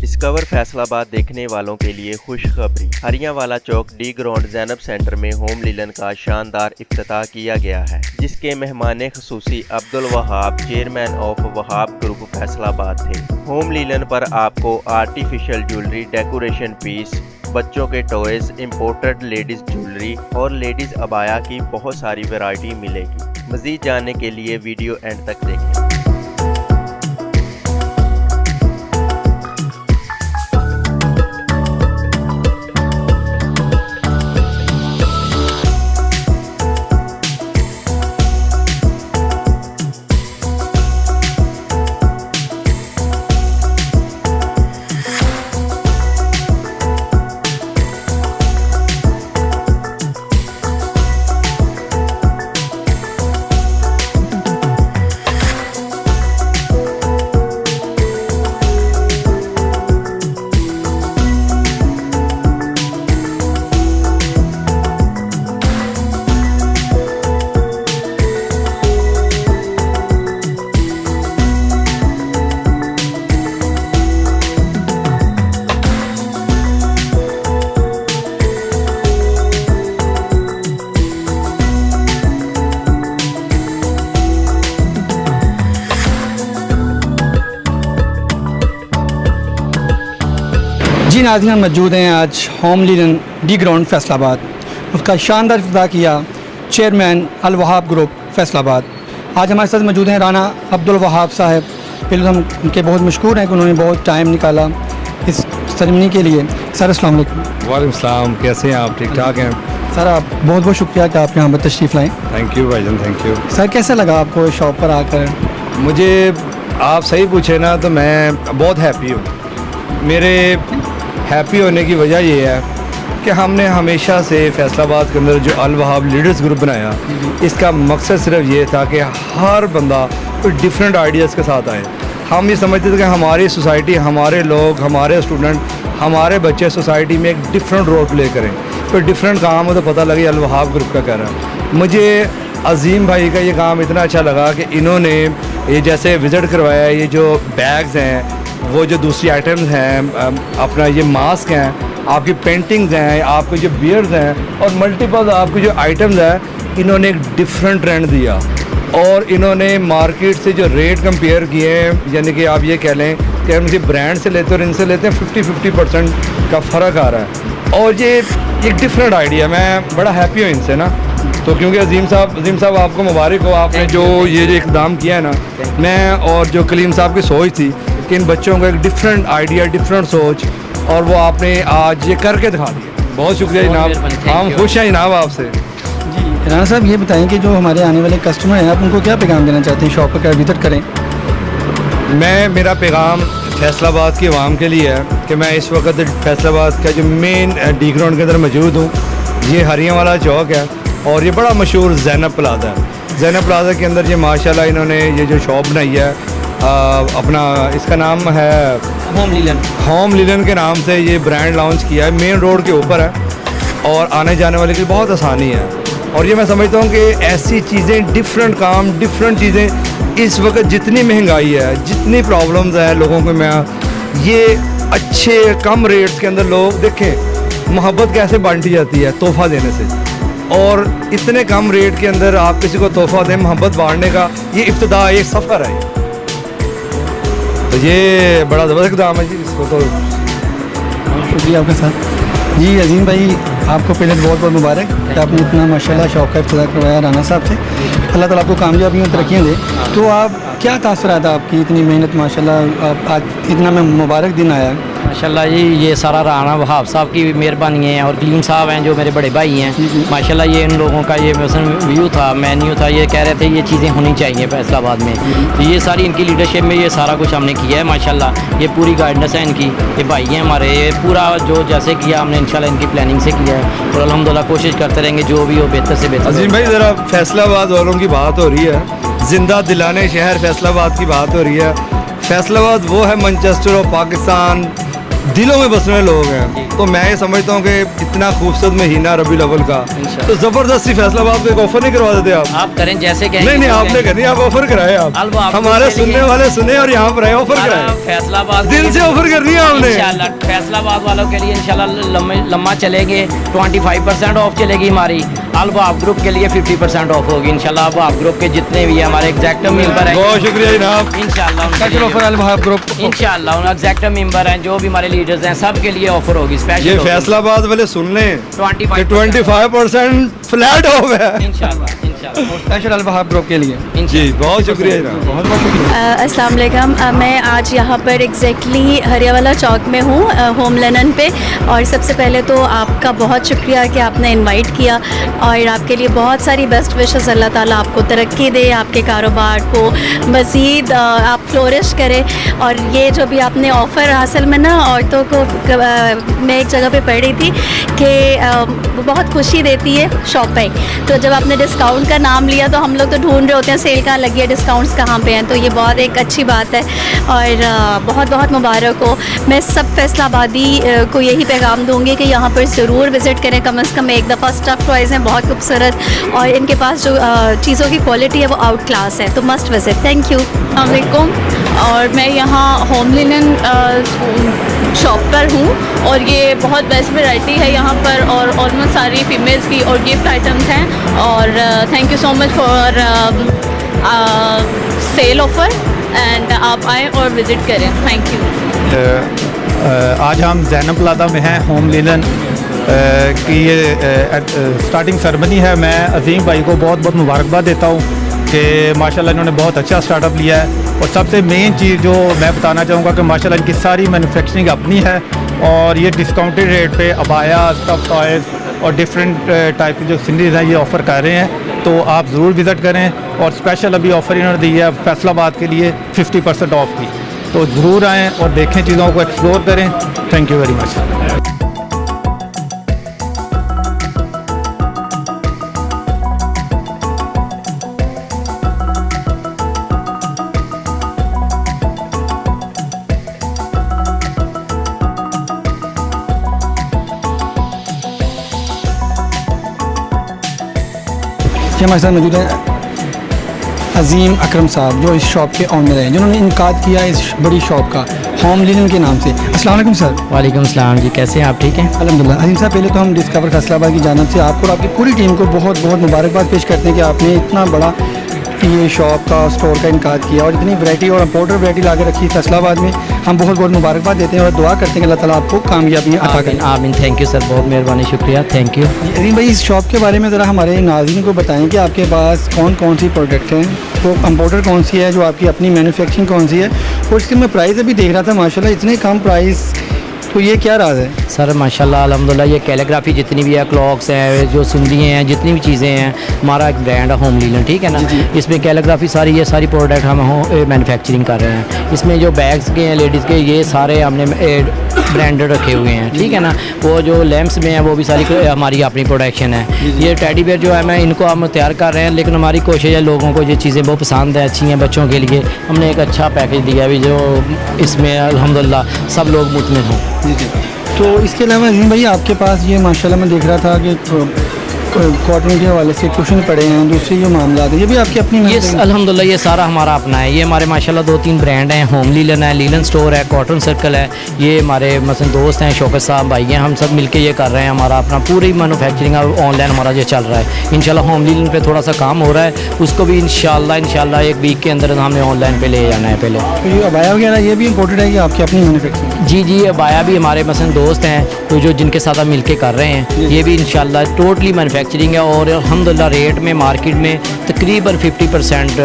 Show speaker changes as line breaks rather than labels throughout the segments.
Discover Faisalabad देखने वालों के लिए खुशखबरी। Hariyawala Chowk D ground Zainab centre में होम लीलन का शानदार इफ्तिताह किया गया है, जिसके मेहमान खुसूसी Abdul Wahab chairman of Wahab group Faisalabad थे। होम लीलन पर आपको आर्टिफिशियल ज्वेलरी, डेकोरेशन पीस, बच्चों के टॉयज, इम्पोर्टेड लेडीज ज्वेलरी और लेडीज अबाया की बहुत सारी वैरायटी मिलेगी। मज़ीद जानने के लिए वीडियो एंड तक देखें।
जी नाज़रीन, हम मौजूद हैं आज होम लीलन डी ग्राउंड फैसलाबाद। उसका शानदार इफ्तिताह किया चेयरमैन अल वहाब ग्रुप फैसलाबाद। आज हमारे साथ मौजूद हैं राना अब्दुल वहाब साहब। पहले हम उनके बहुत मशहूर हैं कि उन्होंने बहुत टाइम निकाला इस सेरेमनी के लिए। सर अस्सलाम वालेकुम।
वालेकुम सलाम, कैसे हैं आप? ठीक ठाक हैं
सर, आप बहुत बहुत शुक्रिया कि आप यहाँ पर तशरीफ़ लाएँ।
थैंक यू भाईजान, थैंक यू।
सर कैसा लगा आपको शॉप पर आकर?
मुझे आप सही पूछे ना तो मैं बहुत हैप्पी हूँ। मेरे हैप्पी होने की वजह ये है कि हमने हमेशा से फैसलाबाद के अंदर जो अल वहाब लीडर्स ग्रुप बनाया, इसका मकसद सिर्फ ये था कि हर बंदा कोई डिफरेंट आइडियाज़ के साथ आए। हम ये समझते थे कि हमारी सोसाइटी, हमारे लोग, हमारे स्टूडेंट, हमारे बच्चे सोसाइटी में एक डिफरेंट रोल प्ले करें। कोई डिफरेंट काम हो तो पता लगे अल वहाब ग्रुप का कर रहा है। मुझे अजीम भाई का ये काम इतना अच्छा लगा कि इन्होंने ये जैसे विज़िट करवाया, ये जो बैग्स हैं, वो जो दूसरी आइटम्स हैं, अपना ये मास्क हैं, आपकी पेंटिंग्स हैं, आपके जो बियर्स हैं और मल्टीपल आपके जो आइटम्स हैं, इन्होंने एक डिफरेंट ट्रेंड दिया और इन्होंने मार्केट से जो रेट कंपेयर किए हैं, यानी कि आप ये कह लें कि हम किसी ब्रांड से लेते हैं और इनसे लेते हैं 50% का फ़र्क आ रहा है। और ये एक डिफरेंट आइडिया, मैं बड़ा हैप्पी हूँ इनसे ना। तो क्योंकि अजीम साहब आपको मुबारक हो, आपने जो ये इक़दाम किया है ना। मैं और जो कलीम साहब की सोच थी कि इन बच्चों को एक डिफरेंट आइडिया, डिफरेंट सोच, और वो आपने आज ये करके दिखा दिया। बहुत शुक्रिया जनाब, हम खुश हैं जनाब आपसे।
जी राना साहब, ये बताएं कि जो हमारे आने वाले कस्टमर हैं, आप उनको क्या पैगाम देना चाहते हैं? शॉप पर विज़िट करें।
मेरा पैगाम फैसलाबाद की आवाम के लिए है कि मैं इस वक्त फैसलाबाद का जो मेन डी ग्राउंड के अंदर मौजूद हूँ। ये हरियावाला चौक है और ये बड़ा मशहूर ज़ैनब प्लाजा है। ज़ैनब प्लाजा के अंदर ये माशाल्लाह इन्होंने ये जो शॉप बनाई है, अपना इसका नाम है होम लीलन के नाम से ये ब्रांड लॉन्च किया है। मेन रोड के ऊपर है और आने जाने वाले की बहुत आसानी है। और ये मैं समझता हूँ कि ऐसी चीज़ें, डिफरेंट काम, डिफरेंट चीज़ें, इस वक्त जितनी महंगाई है, जितनी प्रॉब्लम्स हैं लोगों को, मैं ये अच्छे कम रेट्स के अंदर लोग देखें मोहब्बत कैसे बांटी जाती है तोहफ़ा देने से, और इतने कम रेट के अंदर आप किसी को तोहफ़ा दें मोहब्बत बांटने का, ये इब्तिदा एक सफ़र है। तो ये बड़ा ज़बरदस्त काम है जी, इसको तो
शुक्रिया आपके साथ। जी अजीम भाई, आपको पहले बहुत बहुत मुबारक कि आपने इतना माशाल्लाह शौक़ का इफ्तिताह करवाया राना साहब से। अल्लाह ताला आपको कामयाबी और तरक्कियाँ दे। तो आप क्या तासुरात था आपकी इतनी मेहनत, माशाल्लाह आज इतना में मुबारक दिन आया है?
माशाल्लाह जी, ये सारा राना वहाब साहब की मेहरबानी है और कलीम साहब हैं जो मेरे बड़े भाई हैं। माशाल्लाह ये इन लोगों का ये व्यू था, मेन्यू था, ये कह रहे थे ये चीज़ें होनी चाहिए फैसलाबाद में। तो ये सारी इनकी लीडरशिप में ये सारा कुछ हमने किया है माशाल्लाह। ये पूरी गाइडेंस है इनकी, ये भाई हैं हमारे, ये पूरा जो जैसे किया हमने इंशाल्लाह इनकी प्लानिंग से किया है और अल्हम्दुलिल्लाह कोशिश करते रहेंगे जो भी हो बेहतर से बेहतर।
अजीम भाई, ज़रा फैसलाबाद वालों की बात हो रही है, जिंदा दिलाने शहर फैसलाबाद की बात हो रही है। फैसलाबाद वो है मैनचेस्टर ऑफ पाकिस्तान, दिलों में बसने वाले लोग हैं। तो मैं ये समझता हूँ कि इतना खूबसूरत महीना रबी अव्वल का, तो ज़बरदस्ती फैसलाबाद में एक ऑफर नहीं करवा देते आप
करें जैसे कहें।
नहीं आपने करनी, आप ऑफर कराए, आप हमारे सुनने वाले सुने और यहाँ पर आए ऑफर कराए,
फैसलाबाद
दिल से ऑफर करनी है आपने।
इंशाल्लाह फैसलाबाद वालों के लिए इंशाल्लाह लम्बा चलेंगे, 25% ऑफ चलेगी हमारी। अल-वहाब ग्रुप के लिए 50% ऑफ होगी इंशाल्लाह। अल-वहाब ग्रुप के जितने भी हमारे एग्जैक्टिव मेंबर हैं,
बहुत शुक्रिया जनाब,
इंशाल्लाह
स्पेशल ऑफर अल-वहाब ग्रुप,
इंशाल्लाह उन एग्जैक्टिव मेंबर हैं जो भी हमारे लीडर्स हैं, सब के लिए ऑफर होगी स्पेशल।
ये फैसलाबाद वाले सुन लें, 25% फ्लैट ऑफ है
इंशाल्लाह
स्पेशल अल-वहाब ग्रुप के लिए।
जी बहुत शुक्रिया जनाब, बहुत बहुत शुक्रिया।
अस्सलाम वालेकुम। मैं आज यहाँ पर एग्जैक्टली हरियावाला चौक में हूँ, होम लिनन पे। और सबसे पहले तो आपका बहुत शुक्रिया कि आपने इनवाइट किया, और आपके लिए बहुत सारी बेस्ट विशेस। अल्लाह ताला आपको तरक्की दे, आपके कारोबार को मज़ीद आप फ्लोरिश करें। और ये जो भी आपने ऑफ़र हासिल में ना औरतों को, मैं एक जगह पे पढ़ रही थी कि बहुत खुशी देती है शॉपिंग। तो जब आपने डिस्काउंट का नाम लिया तो हम लोग तो ढूंढ रहे होते हैं सेल कहाँ लगी है, डिस्काउंट्स कहाँ पे हैं। तो ये बहुत एक अच्छी बात है और बहुत बहुत मुबारक हो। मैं सब फैसलाबादी को यही पैगाम दूंगी कि यहाँ पर ज़रूर विज़िट करें, कम से कम एक दफ़ा। स्टफ़ टॉयज़ हैं बहुत खूबसूरत, और इनके पास जो चीज़ों की क्वालिटी है वो आउट क्लास है, तो मस्ट विज़िट। Thank you. अस्सलाम वालेकुम। और मैं यहाँ होम लिनन शॉप पर हूँ, और ये बहुत बेस्ट वैरायटी है यहाँ पर, और ऑलमोस्ट सारी फीमेल्स की और गिफ्ट आइटम्स हैं। और thank you so much for sale offer, and आप आएँ और विज़िट करें। Thank you.
आज हम ज़ैनब प्लाजा में हैं, होम लिनन की ये स्टार्टिंग सेरेमनी है। मैं अजीम भाई को बहुत बहुत मुबारकबाद देता हूँ कि माशाल्लाह इन्होंने बहुत अच्छा स्टार्टअप लिया है। और सबसे मेन चीज़ जो मैं बताना चाहूँगा कि माशाल्लाह इनकी सारी मैन्युफैक्चरिंग अपनी है, और ये डिस्काउंटेड रेट पे अबाया, स्टफ टॉयज़ और डिफरेंट टाइप की जो सीरीज़ हैं ये ऑफ़र कर रहे हैं। तो आप ज़रूर विज़िट करें। और स्पेशल अभी ऑफ़र इन्होंने दी है फैसलाबाद के लिए 50% ऑफ की, तो ज़रूर आएँ और देखें, चीज़ों को एक्सप्लोर करें। Thank you very much.
हमारे साथ मौजूद है अजीम अकरम साहब, जो इस शॉप के ऑनर हैं, जिन्होंने इनकाद किया इस बड़ी शॉप का होम लिनन के नाम से। अस्सलाम वालेकुम सर।
वालेकुम सलाम जी, कैसे हैं आप? ठीक हैं
अल्हम्दुलिल्लाह। अजीम साहब, पहले तो हम डिस्कवर फैसलाबाद की जानिब से आपको और आपकी पूरी टीम को बहुत बहुत मुबारकबाद पेश करते हैं कि आपने इतना बड़ा ये शॉप का, स्टोर का इनकाद किया और इतनी वैरायटी और इम्पोर्टेड वैरायटी ला के रखी फैसलाबाद में। हम बहुत बहुत मुबारकबाद देते हैं और दुआ करते हैं कि अल्लाह ताला आपको कामयाबी अता करें।
आमीन। थैंक यू सर, बहुत मेहरबानी, शुक्रिया, थैंक यू।
अजीम भाई, इस शॉप के बारे में ज़रा हमारे नाज़रीन को बताएं कि आपके पास कौन कौन सी प्रोडक्ट हैं, तो इम्पोर्टर कौन सी है, जो आपकी अपनी मैन्युफैक्चरिंग कौन सी है, और इसके मैं प्राइस अभी देख रहा था माशाल्लाह इतने कम प्राइस, तो ये क्या राज है?
सर माशाल्लाह अल्हम्दुलिल्लाह, ये कैलीग्राफी जितनी भी है, क्लॉक्स हैं, जो सुंदियाँ हैं, जितनी भी चीज़ें हैं, हमारा एक ब्रांड है होम लिनन, ठीक है ना। इसमें कैलीग्राफी सारी, ये सारी प्रोडक्ट हम मैन्युफैक्चरिंग कर रहे हैं। इसमें जो बैग्स के हैं लेडीज़ के, ये सारे हमने ब्रांडेड रखे हुए हैं, ठीक है ना। वो जो लैम्प्स में है वो भी सारी हमारी अपनी प्रोडक्शन है। ये टेडी बेयर जो है, मैं इनको हम तैयार कर रहे हैं, लेकिन हमारी कोशिश है लोगों को ये चीज़ें बहुत पसंद है, अच्छी हैं बच्चों के लिए। हमने एक अच्छा पैकेज दिया अभी, जो इसमें अल्हम्दुलिल्लाह सब लोग मुतमिन हों।
जी। तो इसके अलावा अजीम भाई, आपके पास ये माशाल्लाह मैं देख रहा था कि कॉटन के हवाले से कुशन पड़े हैं, दूसरी जो मामला है ये भी आपकी अपनी
ये अल्हम्दुलिल्लाह ये सारा हमारा अपना है। ये हमारे माशाल्लाह 2-3 ब्रांड हैं, होम लिनन है, लिनन स्टोर है, कॉटन सर्कल है। ये हमारे मसलन दोस्त हैं, शौकत साहब भाई हैं, हम सब मिलके ये कर रहे हैं। हमारा अपना पूरी मैन्युफैक्चरिंग और ऑनलाइन हमारा ये चल रहा है। इंशाल्लाह होम लिनन पे थोड़ा सा काम हो रहा है, उसको भी इंशाल्लाह एक वीक के अंदर हमें ऑनलाइन पे ले जाना है। पहले
तो ये अबाया वगैरह ये भी इम्पोर्टेड है कि आपकी अपनी मैन्युफैक्चरिंग?
जी, अबाया भी हमारे मसलन दोस्त हैं, तो जो जिनके साथ हम मिलके कर रहे हैं, ये भी इंशाल्लाह टोटली मैन्युफैक्चरिंग है। और अल्हम्दुलिल्लाह रेट में मार्केट में तकरीबन 50%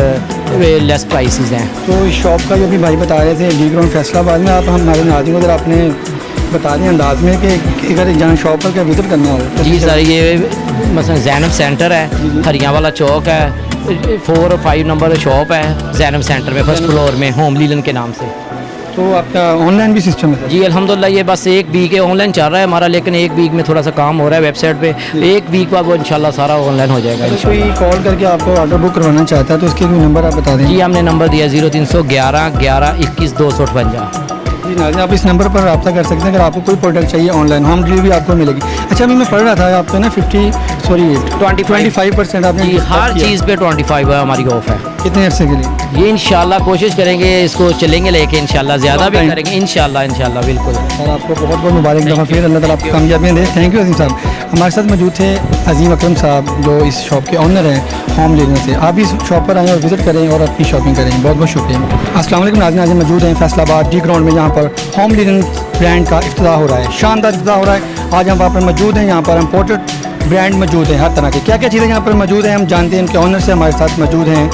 लेस प्राइसेस हैं।
तो इस शॉप का जो भी भाई बता रहे थे डी ग्राउंड फैसलाबाद में, आप हमारे नाज़रीन को अगर आपने बता दें अंदाज में कि अगर जहाँ शॉप पर क्या विजिट करना हो तो?
जी सर, ये मसलन ज़ैनब सेंटर है, हरियावाला चौक है, 4 और 5 नंबर शॉप है ज़ैनब सेंटर में, फर्स्ट फ्लोर में, होम लिनन के नाम से।
तो आपका ऑनलाइन भी सिस्टम है?
जी अल्हम्दुलिल्लाह, ये बस एक वीक है ऑनलाइन चल रहा है हमारा, लेकिन एक वीक में थोड़ा सा काम हो रहा है वेबसाइट पे। एक वीक बाद वो इंशाल्लाह सारा ऑनलाइन हो जाएगा।
कोई कॉल करके आपको ऑर्डर बुक करवाना चाहता है तो उसके भी नंबर आप बता दें।
जी, हमने नंबर दिया 0311 11 21 258।
जी नाज़रीन, आप इस नंबर पर रब्ता कर सकते हैं अगर आपको कोई प्रोडक्ट चाहिए ऑनलाइन, होम डिलीवरी आपको मिलेगी। अच्छा, अभी मैं पढ़ रहा था आप पे ना 25% आपने
जी
discount
हर
किया।
चीज़ पे 25 हमारी ऑफ है।
कितने अरसे के लिए?
ये इंशाल्लाह कोशिश करेंगे, इसको चलेंगे लेके इंशाल्लाह, ज़्यादा भी
Long time.
करेंगे इंशाल्लाह बिल्कुल।
और आपको बहुत बहुत मुबारक दफ़ा फिर अल्लाह ताला आपको कामयाबियाँ दे। थैंक यू अजीम साहब। हमारे साथ मौजूद थे अजीम अकरम साहब जो इस शॉप के ऑनर हैं होम लिनन से। आप भी इस शॉप पर आएँ और विज़िट करें और अपनी शॉपिंग करें। बहुत बहुत शुक्रिया। अस्सलाम वालेकुम नाज़रीन, आज हम मौजूद हैं फैसलाबाद डी ग्राउंड में, जहाँ पर होम लिनन ब्रांड का इफ्तिताह हो रहा है, शानदार इफ्तिताह हो रहा है। आज हम वहाँ पर मौजूद हैं, यहाँ पर इम्पोर्टेड ब्रांड मौजूद हैं, हर तरह के। क्या क्या चीज़ें यहाँ पर मौजूद हैं हम जानते हैं। इनके ऑनर से हमारे साथ मौजूद हैं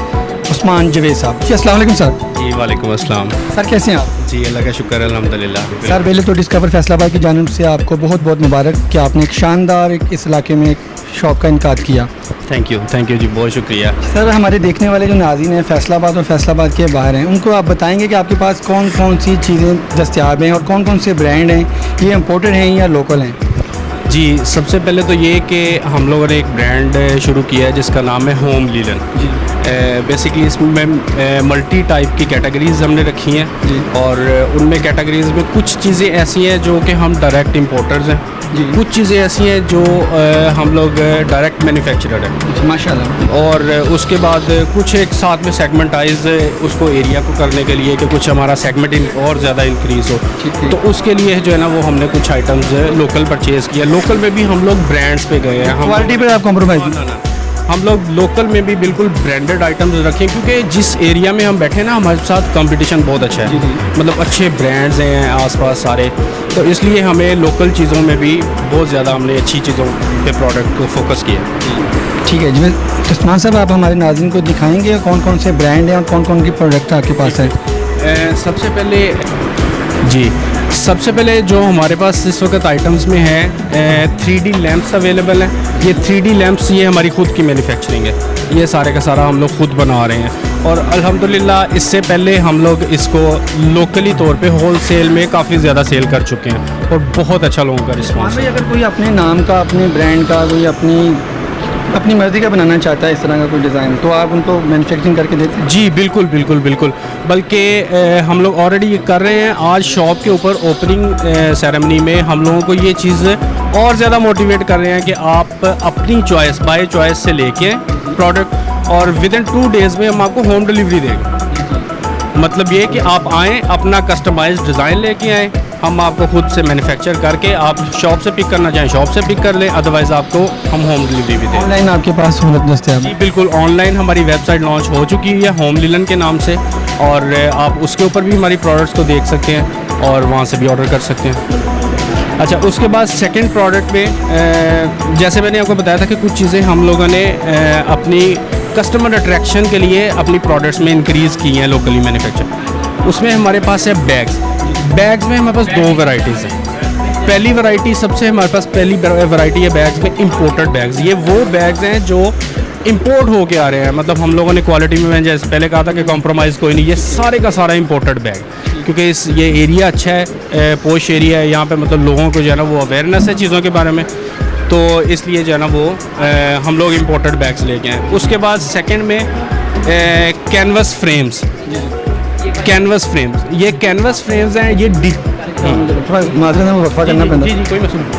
उस्मान जवेद साहब। जी अस्सलाम वालेकुम सर।
जी वालेकुम अस्सलाम।
सर कैसे हैं आप?
जी अल्लाह का शुक्र है अल्हम्दुलिल्लाह।
सर पहले तो डिस्कवर फैसलाबाद की जानिब से आपको बहुत बहुत मुबारक कि आपने एक शानदार इस इलाके में एक शॉप का इनकाद किया।
थैंक यू जी, बहुत शुक्रिया।
सर हमारे देखने वाले जो नाज़रीन हैं फैसलाबाद और फैसलाबाद के बाहर हैं, उनको आप बताएंगे कि आपके पास कौन कौन सी चीज़ें दस्तियाब हैं और कौन कौन से ब्रांड हैं, ये इम्पोर्टेड हैं या लोकल हैं?
जी सबसे पहले तो ये कि हम लोगों ने एक ब्रांड शुरू किया है जिसका नाम है होम लिनन। बेसिकली इसमें मल्टी टाइप की कैटेगरीज हमने रखी हैं और उनमें कैटेगरीज में कुछ चीज़ें ऐसी हैं जो कि हम डायरेक्ट इंपोर्टर्स हैं, कुछ चीज़ें ऐसी हैं जो हम लोग डायरेक्ट मैन्युफैक्चरर हैं
माशाल्लाह।
और उसके बाद कुछ एक साथ में सेगमेंटाइज उसको एरिया को करने के लिए कि कुछ हमारा सेगमेंट और ज़्यादा इंक्रीज़ हो, तो उसके लिए जो है ना वो हमने कुछ आइटम्स लोकल परचेज़ किया। लोकल में भी हम लोग ब्रांड्स पे गए हैं। हम
क्वालिटी पर आप कॉम्प्रोमाइज़?
ना हम लोग लोकल में भी बिल्कुल ब्रांडेड आइटम्स रखें, क्योंकि जिस एरिया में हम बैठे ना हमारे साथ कंपटीशन बहुत अच्छा है, मतलब अच्छे ब्रांड्स हैं आसपास सारे, तो इसलिए हमें लोकल चीज़ों में भी बहुत ज़्यादा हमने अच्छी चीज़ों पे प्रोडक्ट को फोकस किया।
ठीक है जी। उस्मान साहब आप हमारे नाज़रीन को दिखाएंगे कौन कौन से ब्रांड हैं और कौन कौन की प्रोडक्ट आपके पास है?
सबसे पहले जो हमारे पास इस वक्त आइटम्स में है 3D लैंप्स अवेलेबल हैं। ये 3D लैंप्स ये हमारी ख़ुद की मैन्युफैक्चरिंग है, ये सारे का सारा हम लोग खुद बना रहे हैं और अल्हम्दुलिल्लाह इससे पहले हम लोग इसको लोकली तौर पे होलसेल में काफ़ी ज़्यादा सेल कर चुके हैं और बहुत अच्छा लोगों का रिस्पॉन्स है।
अगर कोई अपने नाम का, अपने ब्रांड का, कोई अपनी मर्ज़ी का बनाना चाहता है इस तरह का कोई डिज़ाइन, तो आप उनको मैन्युफैक्चरिंग करके देते हैं?
जी बिल्कुल, बल्कि हम लोग ऑलरेडी ये कर रहे हैं। आज शॉप के ऊपर ओपनिंग सेरेमनी में हम लोगों को ये चीज़ और ज़्यादा मोटिवेट कर रहे हैं कि आप अपनी चॉइस, बाय चॉइस से लेके प्रोडक्ट और विद इन 2 डेज़ में हम आपको होम डिलीवरी देंगे। मतलब ये कि आप आएँ, अपना कस्टमाइज्ड डिज़ाइन लेके आएँ, हम आपको खुद से मैन्युफैक्चर करके, आप शॉप से पिक करना चाहें शॉप से पिक कर लें, अदरवाइज़ आपको हम होम डिलीवरी भी दें।
ऑनलाइन आपके पास सहूलत दस्तयाब?
जी बिल्कुल, ऑनलाइन हमारी वेबसाइट लॉन्च हो चुकी है होम लिनन के नाम से, और आप उसके ऊपर भी हमारी प्रोडक्ट्स को देख सकते हैं और वहाँ से भी ऑर्डर कर सकते हैं। अच्छा, उसके बाद सेकंड प्रोडक्ट में जैसे मैंने आपको बताया था कि कुछ चीज़ें हम लोगों ने अपनी कस्टमर अट्रैक्शन के लिए अपनी प्रोडक्ट्स में इंक्रीज़ की हैं लोकली मैन्युफैक्चर। उसमें हमारे पास है बैग्स में हमारे पास 2 वैरायटीज़ हैं। पहली वैरायटी सबसे हमारे पास पहली वैरायटी है बैग्स में इम्पोर्टेड बैग्स। ये वो बैग्स हैं जो इंपोर्ट हो के आ रहे हैं, मतलब हम लोगों ने क्वालिटी में, मैंने जैसे पहले कहा था कि कॉम्प्रोमाइज़ कोई नहीं, ये सारे का सारा इंपोर्टेड बैग, क्योंकि ये एरिया अच्छा है, पोश एरिया है, यहाँ पे मतलब लोगों को जो है ना वो अवेयरनेस है चीज़ों के बारे में, तो इसलिए जो है ना वो हम लोग इंपोर्टेड बैग्स लेके आए। उसके बाद सेकंड में कैनवस फ्रेम्स। ये कैनवस फ्रेम्स हैं, ये
थोड़ा माजरत में वक्फा करना पड़ता है।
जी कोई मसला नहीं।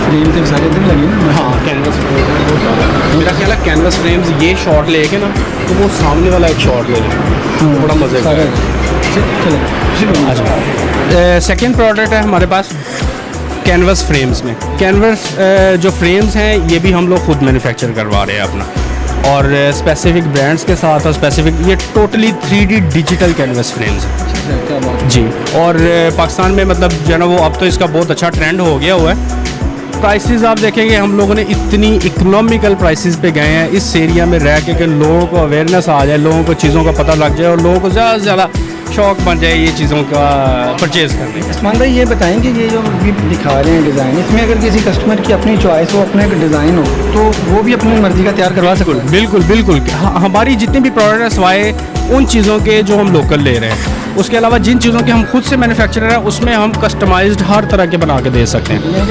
फ्रेम से सारे दिन लगे ना।
हाँ, कैनवस मेरा ख्याल है कैनवस फ्रेम्स ये शॉट लेके ना तो वो सामने वाला एक शॉट ले लें, बड़ा मज़े का है। सेकेंड प्रोडक्ट है हमारे पास कैनवस फ्रेम्स में। कैनवस जो फ्रेम्स हैं ये भी हम लोग खुद मैन्युफैक्चर करवा रहे हैं अपना, और स्पेसिफिक ब्रांड्स के साथ, और स्पेसिफिक ये totally 3D digital canvas frames हैं जी। और पाकिस्तान में मतलब जो है ना वो अब तो इसका बहुत अच्छा ट्रेंड हो गया हुआ है। प्राइसेस आप देखेंगे हम लोगों ने इतनी इकोनॉमिकल प्राइसेस पे गए हैं इस एरिया में रह के कि लोगों को अवेयरनेस आ जाए, लोगों को चीज़ों का पता लग जाए और लोगों को ज़्यादा से ज़्यादा शौक बन जाए ये चीज़ों का परचेज़ करने का।
उस्मान भाई ये बताएं कि ये जो अभी दिखा रहे हैं डिज़ाइन, इसमें अगर किसी कस्टमर की अपनी चॉइस हो, अपना एक डिज़ाइन हो, तो वो भी अपनी मर्ज़ी का तैयार करवा सकते हैं।
बिल्कुल बिल्कुल हमारी जितनी भी प्रोडक्ट है सिवाय उन चीज़ों के जो हम लोकल ले रहे हैं, उसके अलावा जिन चीज़ों के हम खुद से मैन्युफैक्चरर हैं उसमें हम कस्टमाइज्ड हर तरह के बना के दे सकते हैं।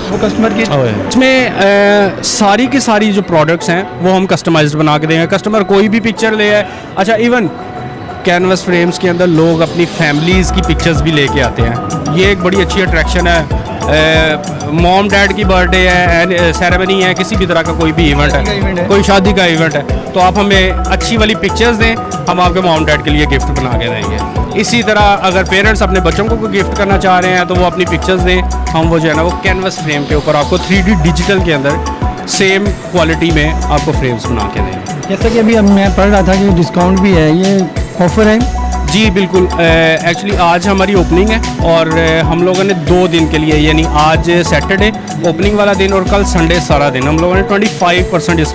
वो कस्टमर की
इसमें सारी की सारी जो प्रोडक्ट्स हैं वो हम कस्टमाइज्ड बना के देंगे। कस्टमर कोई भी पिक्चर ले आए, अच्छा इवन कैनवस फ्रेम्स के अंदर लोग अपनी फैमिलीज़ की पिक्चर्स भी लेके आते हैं, ये एक बड़ी अच्छी अट्रैक्शन है। मॉम डैड की बर्थडे है, सेरेमनी है, किसी भी तरह का कोई भी इवेंट है, कोई शादी का इवेंट है, तो आप हमें अच्छी वाली पिक्चर्स दें, हम आपके मॉम डैड के लिए गिफ्ट बना के देंगे। इसी तरह अगर पेरेंट्स अपने बच्चों को कोई गिफ्ट करना चाह रहे हैं तो वो अपनी पिक्चर्स दें, हम वो जो है ना वो कैनवस फ्रेम के ऊपर आपको 3D डिजिटल के अंदर सेम क्वालिटी में आपको फ्रेम्स बना के देंगे।
जैसा कि अभी अब मैं पढ़ रहा था कि डिस्काउंट भी है, ये ऑफ़र है?
जी बिल्कुल, एक्चुअली आज हमारी ओपनिंग है और हम लोगों ने 2 दिन के लिए, यानी आज सैटरडे ओपनिंग वाला दिन और कल संडे सारा दिन, हम लोगों ने 25% इस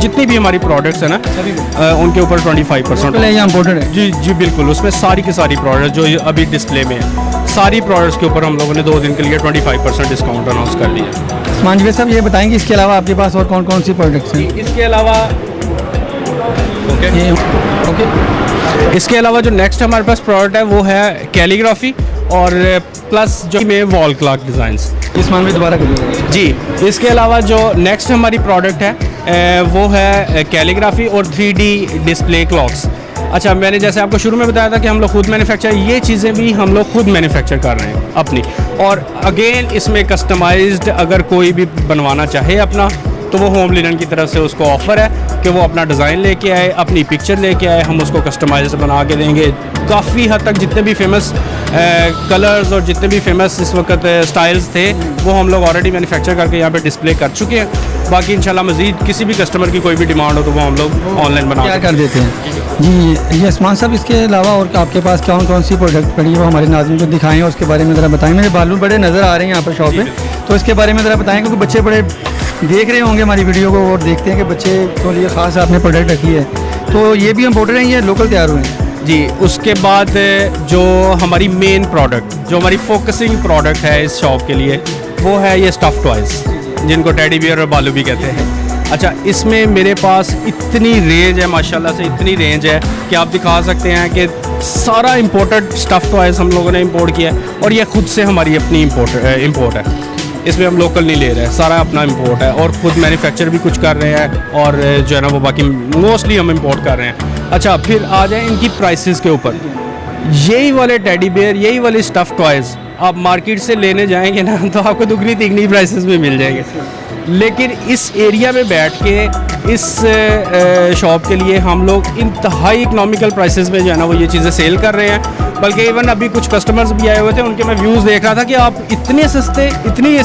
जितनी भी हमारी प्रोडक्ट्स हैं ना उनके ऊपर 25%
इम्पोर्टेड है।
जी जी बिल्कुल, उसमें सारी की सारी प्रोडक्ट जो अभी डिस्प्ले में है, सारी प्रोडक्ट्स के ऊपर हम लोगों ने 2 दिन के लिए 25% डिस्काउंट अनाउंस कर दिया।
मानवी साहब ये बताएंगे इसके अलावा आपके पास और कौन कौन सी प्रोडक्ट्स हैं?
इसके अलावा इसके अलावा जो नेक्स्ट हमारे पास प्रोडक्ट है वो है कैलीग्राफी और प्लस जो में वॉल क्लॉक डिज़ाइंस।
इस्मान भाई दोबारा करिए।
जी, इसके अलावा जो नेक्स्ट हमारी प्रोडक्ट है वो है कैलीग्राफी और 3D डिस्प्ले क्लॉक्स। अच्छा, मैंने जैसे आपको शुरू में बताया था कि हम लोग खुद मैन्युफैक्चर, ये चीज़ें भी हम लोग खुद मैन्युफैक्चर कर रहे हैं अपनी, और अगेन इसमें कस्टमाइज्ड अगर कोई भी बनवाना चाहे अपना तो वो होम लिनन की तरफ से उसको ऑफ़र है कि वो अपना डिज़ाइन लेके आए, अपनी पिक्चर लेके आए, हम उसको कस्टमाइज्ड बना के देंगे। काफ़ी हद तक जितने भी फेमस कलर्स और जितने भी फेमस इस वक्त स्टाइल्स थे वो हम लोग ऑलरेडी मैन्युफैक्चर करके यहाँ पे डिस्प्ले कर चुके हैं। बाकी इंशाल्लाह मज़ीद किसी भी कस्टमर की कोई भी डिमांड हो तो वो हम लोग ऑनलाइन बना
कर देते हैं। जी ये उस्मान साहब, इसके अलावा और आपके पास कौन कौन सी प्रोडक्ट पड़ी है वो हमारे नाज़रीन को दिखाएं और उसके बारे में ज़रा बताएं। मेरे बालू बड़े नज़र आ रहे हैं यहाँ पर शॉप पे, तो इसके बारे में ज़रा बताएं क्योंकि बच्चे बड़े देख रहे होंगे हमारी वीडियो को और देखते हैं कि बच्चे के लिए ख़ास आपने प्रोडक्ट रखी है, तो ये भी इम्पोर्टेड हैं, ये लोकल तैयार हुए हैं?
जी, उसके बाद जो हमारी मेन प्रोडक्ट, जो हमारी फोकसिंग प्रोडक्ट है इस शॉप के लिए, वो है ये स्टफ़ टॉयज़, जिनको टेडी बियर और बालू भी कहते हैं। अच्छा, इसमें मेरे पास इतनी रेंज है, माशाल्लाह से इतनी रेंज है कि आप दिखा सकते हैं कि सारा इम्पोर्टेड स्टफ़ टॉयज़ हम लोगों ने इम्पोर्ट किया है और ये खुद से हमारी अपनी इम्पोर्ट है। इसमें हम लोकल नहीं ले रहे हैं, सारा अपना इंपोर्ट है और खुद मैन्युफैक्चर भी कुछ कर रहे हैं और जो है ना वो बाकी मोस्टली हम इंपोर्ट कर रहे हैं। अच्छा, फिर आ जाए इनकी प्राइसेस के ऊपर। यही वाले टेडी बेयर, यही वाले स्टफ़ टॉयज़ आप मार्केट से लेने जाएंगे ना तो आपको दुगनी तिगनी प्राइसेस में मिल जाएंगे, लेकिन इस एरिया में बैठ के इस शॉप के लिए हम लोग इंतहाई इकनॉमिकल प्राइसेस में जो है ना वो ये चीज़ें सेल कर रहे हैं। बल्कि इवन अभी कुछ कस्टमर्स भी आए हुए थे, उनके मैं व्यूज़ देख रहा था कि आप इतने सस्ते, इतनी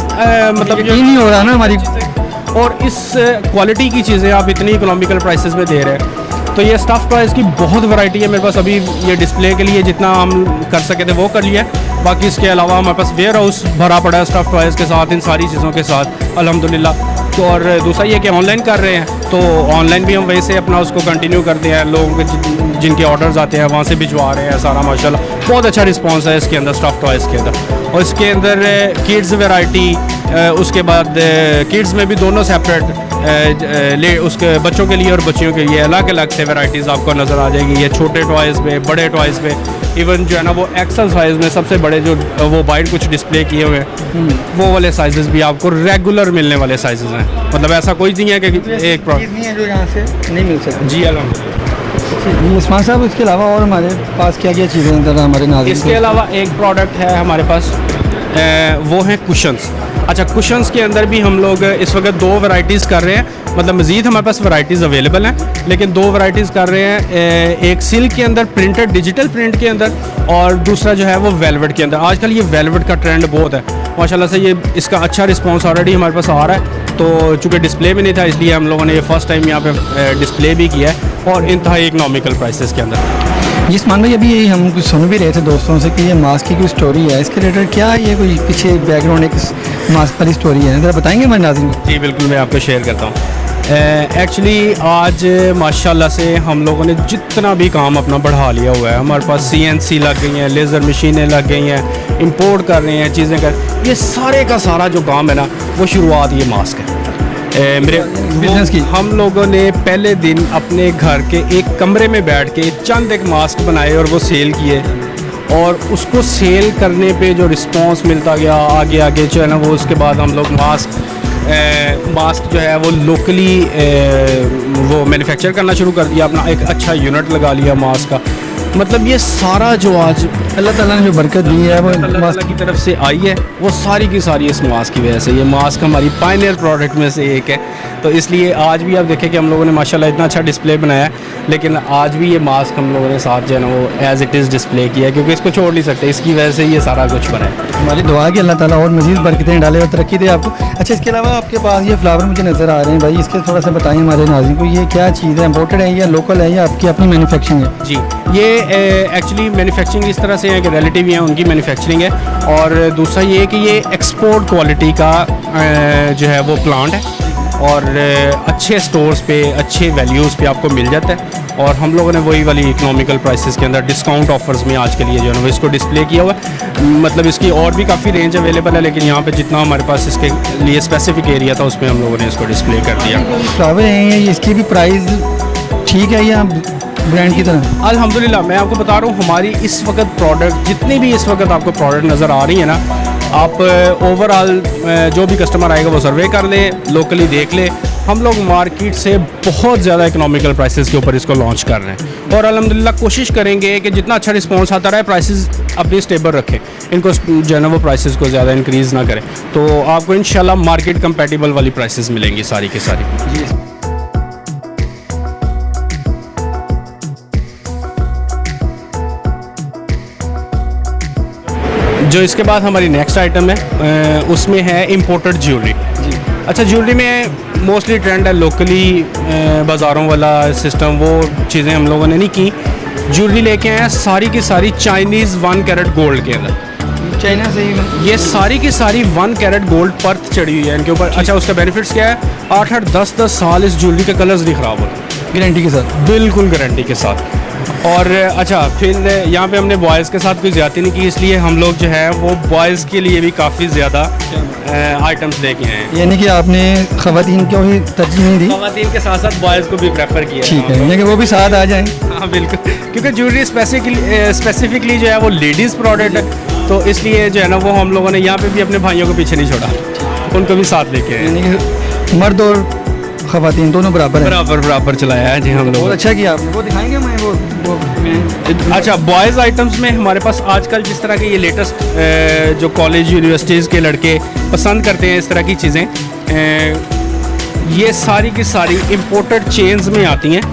मतलब
ये नहीं हो रहा ना हमारी,
और इस क्वालिटी की चीज़ें आप इतनी इकोनॉमिकल प्राइसेस में दे रहे हैं। तो ये स्टफ़ टॉयज़ की बहुत वैरायटी है मेरे पास। अभी ये डिस्प्ले के लिए जितना हम कर सके थे वो कर लिया, बाकी इसके अलावा हमारे पास वेयर हाउस भरा पड़ा है स्टफ़ टॉयज़ के साथ, इन सारी चीज़ों के साथ अल्हम्दुलिल्लाह। तो और दूसरा ये कि ऑनलाइन कर रहे हैं, तो ऑनलाइन भी हम वैसे अपना उसको कंटिन्यू करते हैं। लोग जिनके ऑर्डर्स आते हैं वहाँ से भिजवा रहे हैं सारा, माशाल्लाह बहुत अच्छा रिस्पांस है इसके अंदर स्टफ़ टॉयज़ के अंदर। और इसके अंदर किड्स वैरायटी, उसके बाद किड्स में भी दोनों सेपरेट उसके बच्चों के लिए और बच्चियों के लिए अलग अलग से वैरायटीज़ आपको नज़र आ जाएगी। ये छोटे टॉयज़ में, बड़े टॉयज़ में, इवन जो है ना वो एक्सल साइज़ में सबसे बड़े जो वो वाइड कुछ डिस्प्ले किए हुए हैं वो वाले साइज़ भी आपको रेगुलर मिलने वाले साइज़ हैं। मतलब ऐसा कोई नहीं है कि एक प्रोडक्ट
नहीं है जो यहाँ से नहीं मिल सकती।
जी अल्हम्दुलिल्लाह।
जी उस्मान साहब, इसके अलावा और हमारे पास क्या क्या चीज़ें हैं हमारे नाज़रीन?
इसके अलावा एक प्रोडक्ट है हमारे पास, वो है कुशन्स। अच्छा, कुशन्स के अंदर भी हम लोग इस वक्त 2 वैरायटीज़ कर रहे हैं, मतलब मज़ीद हमारे पास वैरायटीज़ अवेलेबल हैं, लेकिन 2 वैरायटीज़ कर रहे हैं। एक सिल्क के अंदर प्रिंटेड डिजिटल प्रिंट के अंदर, और दूसरा जो है वो वेलवेट के अंदर। आजकल ये वेलवेट का ट्रेंड बहुत है माशाल्लाह से, ये इसका अच्छा रिस्पांस ऑलरेडी हमारे पास आ रहा है। तो चूँकि डिस्प्ले में नहीं था इसलिए हम लोगों ने ये फ़र्स्ट टाइम यहाँ पे डिस्प्ले भी किया है और इंतहाई इकनॉमिकल प्राइसेस के अंदर।
जी उस्मान भाई, अभी हम कुछ सुन भी रहे थे दोस्तों से कि ये मास्क की कोई स्टोरी है, इसके रिलेटेड क्या ये कोई पीछे बैकग्राउंड एक मास्क वाली स्टोरी है, ज़रा बताएंगे हमारे नाज़रीन को?
जी बिल्कुल, मैं आपको शेयर करता हूँ। एक्चुअली आज माशाल्लाह से हम लोगों ने जितना भी काम अपना बढ़ा लिया हुआ है, हमारे पास CNC लग गई हैं, लेज़र मशीनें लग गई हैं, इंपोर्ट कर रहे हैं चीज़ें कर, ये सारे का सारा जो काम है ना वो शुरुआत ये मास्क है मेरे
बिजनेस की।
हम लोगों ने पहले दिन अपने घर के एक कमरे में बैठ के चंद एक मास्क बनाए और वो सेल किए, और उसको सेल करने पे जो रिस्पांस मिलता गया आगे आगे जो है ना, वो उसके बाद हम लोग मास्क जो है वो लोकली वो मैन्युफैक्चर करना शुरू कर दिया, अपना एक अच्छा यूनिट लगा लिया मास्क का। मतलब ये सारा जो आज
अल्लाह ताला ने जो बरकत दी है वो
अल्लाह ताला की तरफ से आई है, वो सारी की सारी इस मास्क की वजह से। ये मास्क हमारी पायनियर प्रोडक्ट में से एक है, तो इसलिए आज भी आप देखें कि हम लोगों ने माशाल्लाह इतना अच्छा डिस्प्ले बनाया है, लेकिन आज भी ये मास्क हम लोगों ने साथ जो है ना वो एज़ इट इज़ डिस्प्ले किया है, क्योंकि इसको छोड़ नहीं सकते, इसकी वजह से ये सारा कुछ बना है।
हमारी दुआ की अल्लाह ताला और मज़ीद बरकतें डाले और तरक्की दे आपको। अच्छा, इसके अलावा आपके पास ये फ्लावर मुझे नज़र आ रहे हैं भाई, इसके थोड़ा सा बताएं हमारे नाज़रीन को, ये क्या चीज़ है, इम्पोर्टेड है या लोकल है या आपकी अपनी मैन्युफैक्चरिंग है?
जी, ये एक्चुअली मैन्युफैक्चरिंग इस तरह से है कि रिलेटिव हैं उनकी मैन्युफैक्चरिंग है, और दूसरा ये है कि ये एक्सपोर्ट क्वालिटी का जो है वो प्लांट है, और अच्छे स्टोर्स पे अच्छे वैल्यूज़ पे आपको मिल जाता है, और हम लोगों ने वही वाली इकोनॉमिकल प्राइसेस के अंदर डिस्काउंट ऑफर्स में आज के लिए जो है ना इसको डिस्प्ले किया हुआ है। मतलब इसकी और भी काफ़ी रेंज अवेलेबल है, लेकिन यहाँ पे जितना हमारे पास इसके लिए स्पेसिफिक एरिया था उसमें हम लोगों ने इसको डिस्प्ले कर दिया।
फ्लावर हैं ये, इसकी भी प्राइस ठीक है या ब्रांड की तरह?
अल्हम्दुलिल्लाह मैं आपको बता रहा हूँ, हमारी इस वक्त प्रोडक्ट जितनी भी इस वक्त आपको प्रोडक्ट नज़र आ रही है ना, आप ओवरऑल जो भी कस्टमर आएगा वो सर्वे कर ले, लोकली देख ले, हम लोग मार्केट से बहुत ज़्यादा इकोनॉमिकल प्राइसेस के ऊपर इसको लॉन्च कर रहे हैं, और अल्हम्दुलिल्लाह कोशिश करेंगे कि जितना अच्छा रिस्पांस आता रहे प्राइसेस अपनी स्टेबल रखें, इनको जो है ना वो प्राइसेस को ज़्यादा इंक्रीज़ ना करें, तो आपको इंशाल्लाह मार्केट कंपेटिबल वाली प्राइसेस मिलेंगी सारी की सारी। जो इसके बाद हमारी नेक्स्ट आइटम है उसमें है इम्पोर्टेड ज्वेलरी। अच्छा, ज्वेलरी में मोस्टली ट्रेंड है लोकली बाज़ारों वाला सिस्टम, वो चीज़ें हम लोगों ने नहीं की। ज्वेलरी लेके आए हैं सारी की सारी चाइनीज़ 1 कैरेट गोल्ड के अंदर,
चाइना से ही
ये सारी की सारी 1 कैरेट गोल्ड परत चढ़ी हुई है इनके ऊपर। अच्छा, उसका बेनिफिट्स क्या है, 8-8 10-10 साल इस ज्वेलरी के कलर्स नहीं ख़राब होते,
गारंटी के साथ,
बिल्कुल गारंटी के साथ। और अच्छा, फिर यहाँ पे हमने बॉयज़ के साथ कोई ज़्यादती नहीं की, इसलिए हम लोग जो है वो बॉयज़ के लिए भी काफ़ी ज़्यादा आइटम्स लेके आए हैं।
यानी कि आपने ख़वातीन को ही तरजीह नहीं दी,
ख़वातीन के साथ साथ बॉयज़ को भी प्रेफर किया।
ठीक है, यानी कि वो भी साथ आ जाएं।
हाँ बिल्कुल, क्योंकि ज्वेलरी स्पेसिफिकली जो है वो लेडीज़ प्रोडक्ट है, तो इसलिए जो है ना वो हम लोगों ने यहाँ पे भी अपने भाइयों को पीछे नहीं छोड़ा, उनको भी साथ लेके आए,
यानी कि मर्द और ख़वातीन दोनों बराबर हैं।
बराबर चलाया है जी हम लोग।
बहुत अच्छा किया आपने, वो दिखाएंगे हमें वो
अच्छा, बॉयज़ आइटम्स में हमारे पास आजकल जिस तरह के ये लेटेस्ट जो कॉलेज यूनिवर्सिटीज़ के लड़के पसंद करते हैं इस तरह की चीज़ें, ये सारी की सारी इम्पोर्टेड चेन्स में आती हैं,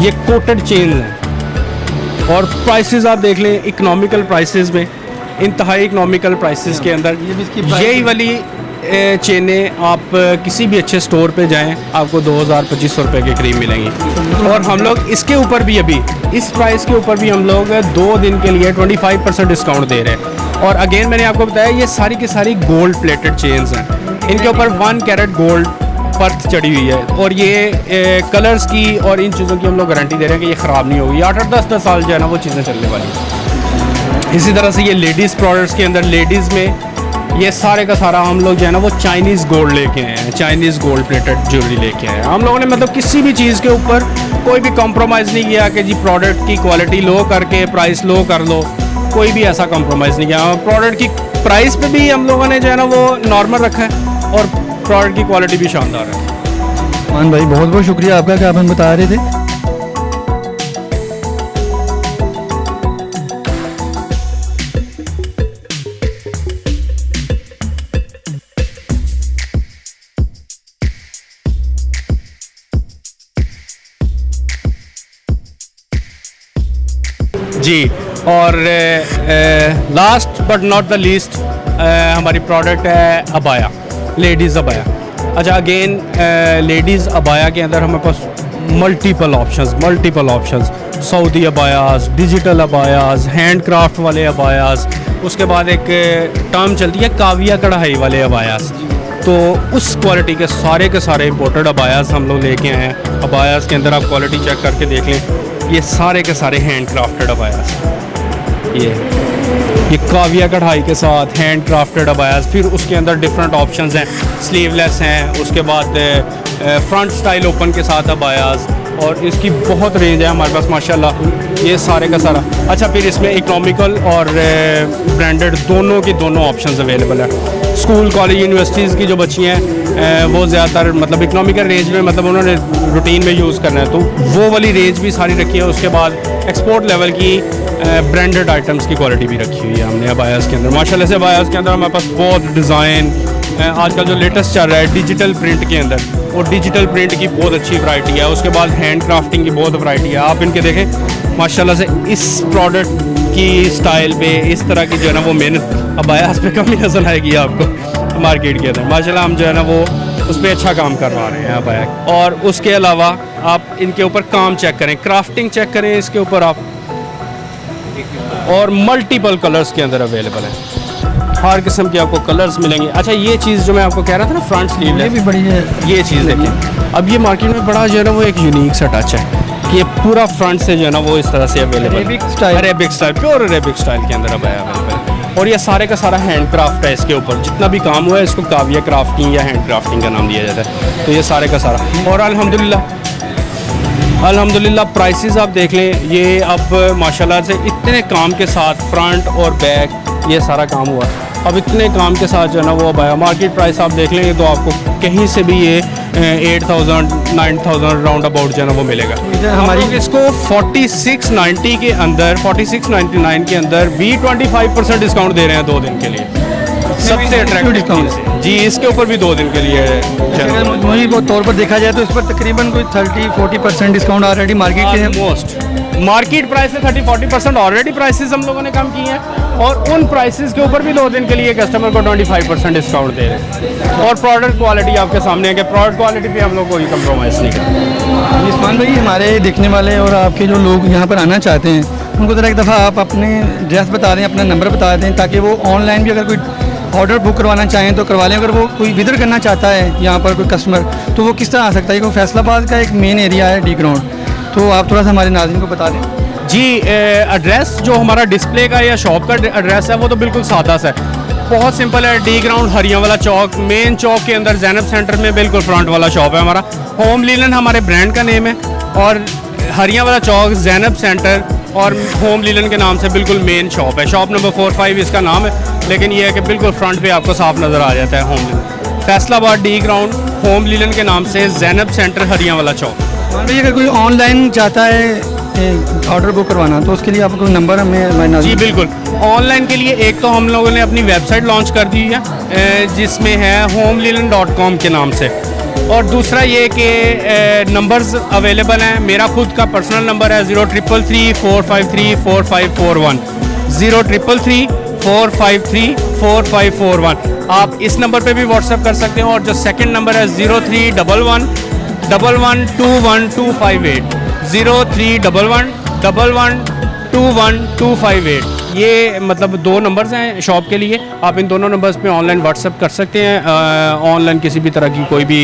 ये कोटेड चेन्स हैं, और प्राइसेस आप देख लें इकोनॉमिकल प्राइसेस में, इंतहाई इकोनॉमिकल प्राइसेस के अंदर यही वाली चेनें आप किसी भी अच्छे स्टोर पे जाएं आपको 2000-2500 रुपये के करीब मिलेंगी। और हम लोग इसके ऊपर भी अभी इस प्राइस के ऊपर भी हम लोग 2 दिन के लिए 25% डिस्काउंट दे रहे हैं। और अगेन मैंने आपको बताया ये सारी की सारी गोल्ड प्लेटेड चेन्स हैं, इनके ऊपर 1 कैरेट गोल्ड परत चढ़ी हुई है, और ये कलर्स की और इन चीज़ों की हम लोग गारंटी दे रहे हैं कि ये ख़राब नहीं होगी, 8-8 10-10 साल जो है ना वो चीज़ें चलने वाली। इसी तरह से ये लेडीज़ प्रोडक्ट्स के अंदर लेडीज़ में ये सारे का सारा हम लोग जो है ना वो चाइनीज़ गोल्ड लेके आए हैं, चाइनीज़ गोल्ड प्लेटेड ज्वेलरी लेके आए हैं हम लोगों ने। मतलब किसी भी चीज़ के ऊपर कोई भी कॉम्प्रोमाइज़ नहीं किया कि जी प्रोडक्ट की क्वालिटी लो करके प्राइस लो कर लो, कोई भी ऐसा कॉम्प्रोमाइज़ नहीं किया। प्रोडक्ट की प्राइस पे भी हम लोगों ने जो है ना वो नॉर्मल रखा है, और प्रोडक्ट की क्वालिटी भी शानदार है।
मान भाई बहुत बहुत शुक्रिया आपका कि आप हमें बता रहे थे।
जी, और last but not the least हमारी प्रोडक्ट है अबाया, लेडीज़ अबाया। अच्छा, अगेन लेडीज़ अबाया के अंदर हमारे पास मल्टीपल ऑप्शंस, सऊदी अबायास, डिजिटल अबायास, हैंड क्राफ्ट वाले अबायास, उसके बाद एक टर्म चलती है काविया कढ़ाई वाले अबायास, तो उस क्वालिटी के सारे इम्पोर्टेड अबायास हम लोग लेके आए हैं। अबायास के अंदर आप क्वालिटी चेक करके देख लें, ये सारे के सारे हैंड क्राफ्टेड अबायास हैं। ये काविया कढ़ाई के साथ हैंड क्राफ्टेड अबायास, फिर उसके अंदर डिफरेंट ऑप्शंस हैं, स्लीवलेस हैं, उसके बाद फ्रंट स्टाइल ओपन के साथ अबायास, और इसकी बहुत रेंज है हमारे पास माशाल्लाह। ये सारे का सारा। अच्छा, फिर इसमें इकोनॉमिकल और ब्रांडेड दोनों की दोनों ऑप्शंस अवेलेबल है। स्कूल कॉलेज यूनिवर्सिटीज़ की जो बच्ची हैं वो ज़्यादातर मतलब इकोनॉमिकल रेंज में, मतलब उन्होंने रूटीन में यूज़ करना है, तो वो वाली रेंज भी सारी रखी है। उसके बाद एक्सपोर्ट लेवल की ब्रांडेड आइटम्स की क्वालिटी भी रखी हुई है हमने अबायास के अंदर। माशाल्लाह से अबायास के अंदर हमारे पास बहुत डिज़ाइन, आजकल जो लेटेस्ट चल रहा है डिजिटल प्रिंट के अंदर, वो डिजिटल प्रिंट की बहुत अच्छी वैरायटी है। उसके बाद हैंड क्राफ्टिंग की बहुत वैरायटी है। आप इनके देखें माशाल्लाह से, इस प्रोडक्ट की स्टाइल पे इस तरह की जो है ना वो मेहनत अबायास पे कमी नजर आएगी आपको मार्केट के अंदर। माशाल्लाह हम जो है ना वो उस पर अच्छा काम करवा रहे हैं अबाया। और उसके अलावा आप इनके ऊपर काम चेक करें, क्राफ्टिंग चेक करें इसके ऊपर आप, और मल्टीपल कलर्स के अंदर अवेलेबल है। हर किस्म के आपको कलर्स मिलेंगे। अच्छा, ये चीज़ जो मैं आपको कह रहा था ना फ्रंट स्लीव,
ये भी बड़ी है।
ये चीज़ देखें, अब ये मार्केट में बड़ा जो है ना वो एक यूनिक सा टच है कि ये पूरा फ्रंट से जो है ना वो इस तरह से अवेलेबल है। Arabic style, pure Arabic style के अंदर अवेलेबल है। और ये सारे का सारा हैंड क्राफ्ट है। इसके ऊपर जितना भी काम हुआ है इसको काविया क्राफ्टिंग या हैंड क्राफ्टिंग का नाम दिया जाता है। तो ये सारे का सारा, और अल्हम्दुलिल्लाह प्राइसेस आप देख लें, ये अब माशाल्लाह से इतने काम के साथ फ्रंट और बैक ये सारा काम हुआ। अब इतने काम के साथ जो है ना वो अबाया मार्केट प्राइस आप देख लेंगे तो आपको कहीं से भी ये 8,000 9,000 राउंड अबाउट जो है ना वो मिलेगा। हमारी इसको 4690 के अंदर 4699 के अंदर भी 25% डिस्काउंट दे रहे हैं 2 दिन के लिए। सबसे अट्रैक्टिव डिस्काउंट जी, इसके ऊपर भी 2 दिन के लिए
अगर मजमूई तौर पर देखा जाए तो इस पर तकरीबन कोई 30-40% डिस्काउंट ऑलरेडी मार्केट के
मोस्ट मार्केट प्राइस से 30-40% ऑलरेडी प्राइसेस हम लोगों ने कम किए हैं, और उन प्राइसेस के ऊपर भी 2 दिन के लिए कस्टमर को 25% डिस्काउंट दे रहे हैं। और प्रोडक्ट क्वालिटी आपके सामने है कि प्रोडक्ट क्वालिटी भी हम लोग कोई कम्प्रोमाइज़ नहीं करते।
इस्मान भाई, हमारे देखने वाले और आपके जो लोग यहाँ पर आना चाहते हैं उनको ज़रा एक दफ़ा आप अपने एड्रेस बता दें, अपना नंबर बता दें, ताकि वो ऑनलाइन भी अगर कोई ऑर्डर बुक करवाना चाहें तो करवा लें। अगर वो कोई विजिट करना चाहता है यहाँ पर कोई कस्टमर, तो वो किस तरह आ सकता है? क्योंकि फैसलाबाद का एक मेन एरिया है डी ग्राउंड, तो आप थोड़ा सा हमारे नाज़रीन को बता दें।
जी, एड्रेस जो हमारा डिस्प्ले का या शॉप का एड्रेस है वो तो बिल्कुल सादा सा है, बहुत सिंपल है। डी ग्राउंड हरियावाला चौक, मेन चौक के अंदर ज़ैनब सेंटर में बिल्कुल फ्रंट वाला शॉप है हमारा। होम लीलन हमारे ब्रांड का नेम है, और हरियावाला चौक ज़ैनब सेंटर और होम लीलन के नाम से बिल्कुल मेन शॉप है। शॉप नंबर 45 इसका नाम है, लेकिन ये है कि बिल्कुल फ्रंट पे आपको साफ नज़र आ जाता है होम लीलन। फैसलाबाद डी ग्राउंड होम लीलन के नाम से ज़ैनब सेंटर हरियावाला चौक।
भाई, अगर कोई ऑनलाइन चाहता है ऑर्डर बुक करवाना तो उसके लिए आपको कोई नंबर हमें?
जी बिल्कुल, ऑनलाइन के लिए एक तो हम लोगों ने अपनी वेबसाइट लॉन्च कर दी है जिसमें है homelinen.com के नाम से, और दूसरा ये कि नंबर्स अवेलेबल हैं। मेरा खुद का पर्सनल नंबर है 0333 453 4541 0333 453 4541। आप इस नंबर पे भी व्हाट्सएप कर सकते हैं, और जो सेकंड नंबर है 0311 1121 258 0311 21258। ये मतलब 2 नंबर्स हैं शॉप के लिए। आप इन दोनों नंबर्स पे ऑनलाइन व्हाट्सएप कर सकते हैं, ऑनलाइन किसी भी तरह की कोई भी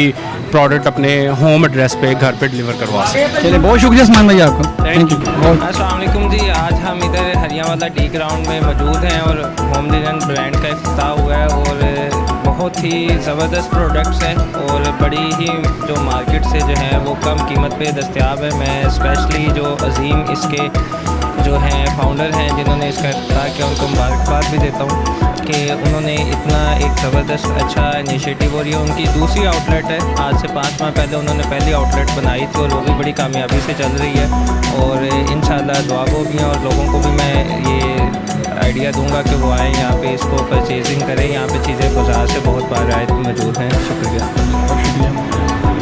प्रोडक्ट अपने होम एड्रेस पे घर पे डिलीवर करवा सकते हैं।
चलिए, बहुत शुक्रिया उस्मान भाई आपका, थैंक यू।
अस्सलाम वालेकुम जी, आज हम इधर हरियावाला डी ग्राउंड में मौजूद हैं और होम लीलन ब्रांड का इफ्तिताह हुआ है, और बहुत ही ज़बरदस्त प्रोडक्ट्स हैं और बड़ी ही जो मार्केट से जो है वो कम कीमत पे दस्तयाब है। मैं स्पेशली जो अजीम इसके जो हैं फाउंडर हैं जिन्होंने इसका इफ्तिताह किया, उनको मुबारकबाद भी देता हूँ कि उन्होंने इतना एक ज़बरदस्त अच्छा इनिशिएटिव, और ये उनकी दूसरी आउटलेट है। आज से 5 माह पहले उन्होंने पहली आउटलेट बनाई थी और वो भी बड़ी कामयाबी से चल रही है, और इंशाल्लाह दुआ को भी और लोगों को भी मैं ये आइडिया दूंगा कि वो आएँ यहाँ पे, इसको परचेजिंग करें। यहाँ पे चीज़ें बाज़ार से बहुत बार मौजूद हैं। शुक्रिया।